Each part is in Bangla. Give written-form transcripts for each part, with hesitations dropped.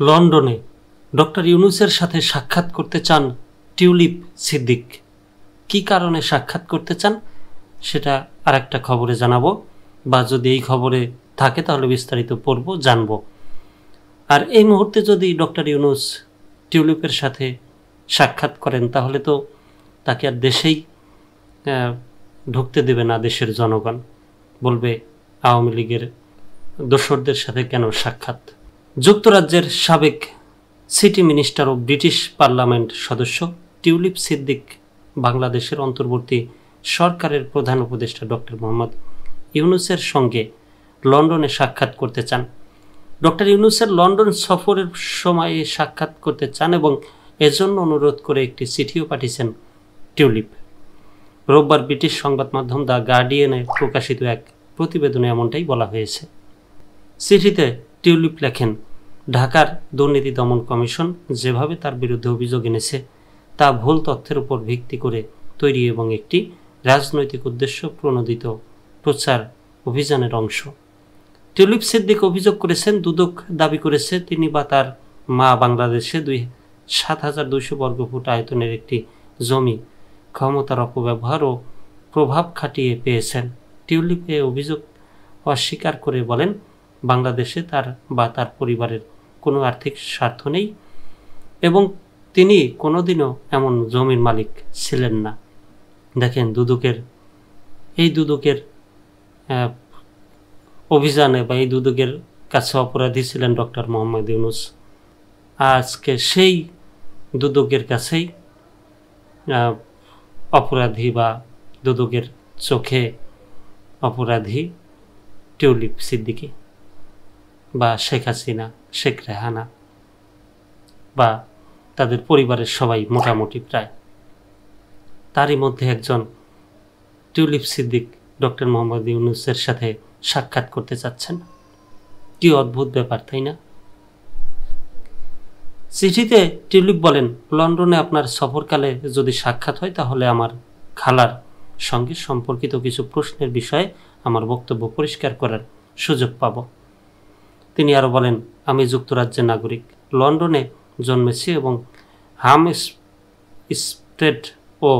লন্ডনে ডক্টর ইউনূসের সাথে সাক্ষাৎ করতে চান টিউলিপ সিদ্দিক। কি কারণে সাক্ষাৎ করতে চান সেটা আর একটা খবরে জানাবো, বা যদি এই খবরে থাকে তাহলে বিস্তারিত পড়ব, জানব। আর এই মুহূর্তে যদি ডক্টর ইউনূস টিউলিপের সাথে সাক্ষাৎ করেন তাহলে তো তাকে আর দেশেই ঢুকতে দেবে না দেশের জনগণ, বলবে আওয়ামী লীগের দোসরদের সাথে কেন সাক্ষাৎ। যুক্তরাজ্যের সাবেক সিটি মিনিস্টার ও ব্রিটিশ পার্লামেন্ট সদস্য টিউলিপ সিদ্দিক বাংলাদেশের অন্তর্বর্তী সরকারের প্রধান উপদেষ্টা ডক্টর মোহাম্মদ ইউনূসের সঙ্গে লন্ডনে সাক্ষাৎ করতে চান। ডক্টর ইউনূসের লন্ডন সফরের সময়ে সাক্ষাৎ করতে চান এবং এজন্য অনুরোধ করে একটি চিঠিও পাঠিয়েছেন টিউলিপ। রোববার ব্রিটিশ সংবাদ মাধ্যম দ্য গার্ডিয়ানে প্রকাশিত এক প্রতিবেদনে এমনটাই বলা হয়েছে। চিঠিতে টিউলিপ লেখেন, ঢাকার দুর্নীতি দমন কমিশন যেভাবে তার বিরুদ্ধে অভিযোগ এনেছে তা ভুল তথ্যের উপর ভিত্তি করে তৈরি এবং একটি রাজনৈতিক উদ্দেশ্য প্রণোদিত প্রচার অভিযানের অংশ। টিউলিপ সিদ্দিক অভিযোগ করেছেন, দুদক দাবি করেছে তিনি বা তার মা বাংলাদেশে 7,200 বর্গফুট আয়তনের একটি জমি ক্ষমতার অপব্যবহার ও প্রভাব খাটিয়ে পেয়েছেন। টিউলিপ এ অভিযোগ অস্বীকার করে বলেন, বাংলাদেশে তার বা তার পরিবারের কোনো আর্থিক স্বার্থ নেই এবং তিনি কোনোদিনও এমন জমির মালিক ছিলেন না। দেখেন, দুদকের অভিযানে বা এই দুদকের কাছে অপরাধী ছিলেন ডক্টর মোহাম্মদ ইউনূস। আজকে সেই দুদকের কাছেই অপরাধী বা দুদকের চোখে অপরাধী টিউলিপ সিদ্দিকী বা শেখ হাসিনা, শেখ রেহানা বা তাদের পরিবারের সবাই মোটামুটি প্রায়। তারই মধ্যে একজন টিউলিপ সিদ্দিক ডক্টর মোহাম্মদ ইউনূসের সাথে সাক্ষাৎ করতে চাচ্ছেন। কি অদ্ভুত ব্যাপার, তাই না? চিঠিতে টিউলিপ বলেন, লন্ডনে আপনার সফরকালে যদি সাক্ষাৎ হয় তাহলে আমার খালার সঙ্গে সম্পর্কিত কিছু প্রশ্নের বিষয়ে আমার বক্তব্য পরিষ্কার করার সুযোগ পাব। তিনি আরও বলেন, আমি যুক্তরাজ্যের নাগরিক, লন্ডনে জন্মেছি এবং হামস্টেড ও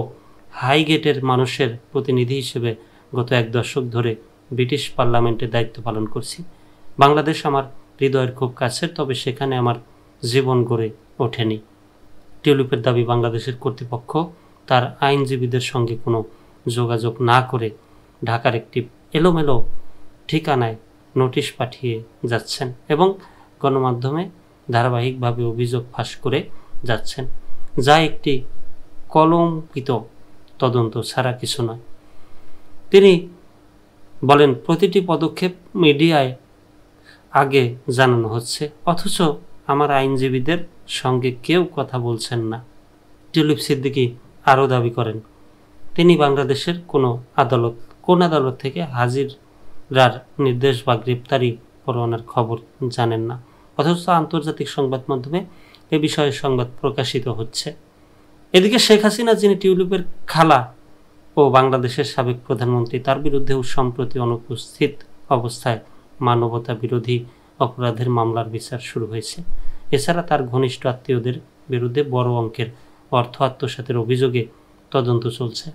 হাইগেটের মানুষের প্রতিনিধি হিসেবে গত 1 দশক ধরে ব্রিটিশ পার্লামেন্টে দায়িত্ব পালন করছি। বাংলাদেশ আমার হৃদয়ের খুব কাছের, তবে সেখানে আমার জীবন গড়ে ওঠেনি। টিউলিপের দাবি, বাংলাদেশের কর্তৃপক্ষ তার আইনজীবীদের সঙ্গে কোনো যোগাযোগ না করে ঢাকার একটি এলোমেলো ঠিকানায় নোটিশ পাঠিয়ে যাচ্ছেন এবং গণমাধ্যমে ধারাবাহিকভাবে অভিযোগ ফাঁস করে যাচ্ছেন, যা একটি কলঙ্কিত তদন্ত ছাড়া কিছু নয়। তিনি বলেন, প্রতিটি পদক্ষেপ মিডিয়ায় আগে জানানো হচ্ছে, অথচ আমার আইনজীবীদের সঙ্গে কেউ কথা বলছেন না। টিউলিপ সিদ্দিকী আরও দাবি করেন, তিনি বাংলাদেশের কোন আদালত থেকে হাজিরার নির্দেশ বা গ্রেপ্তারি পরোয়ানার খবর জানেন না, অথচ আন্তর্জাতিক সংবাদ মাধ্যমে এ বিষয়ে সংবাদ প্রকাশিত হচ্ছে। এদিকে শেখ হাসিনা, যিনি টিউলিপের খালা ও বাংলাদেশের সাবেক প্রধানমন্ত্রী, তার বিরুদ্ধেও সম্প্রতি অনুপস্থিত অবস্থায় মানবতা বিরোধী অপরাধের মামলার বিচার শুরু হয়েছে। এছাড়া তার ঘনিষ্ঠ আত্মীয়দের বিরুদ্ধে বড় অঙ্কের অর্থ আত্মসাতের অভিযোগে তদন্ত চলছে।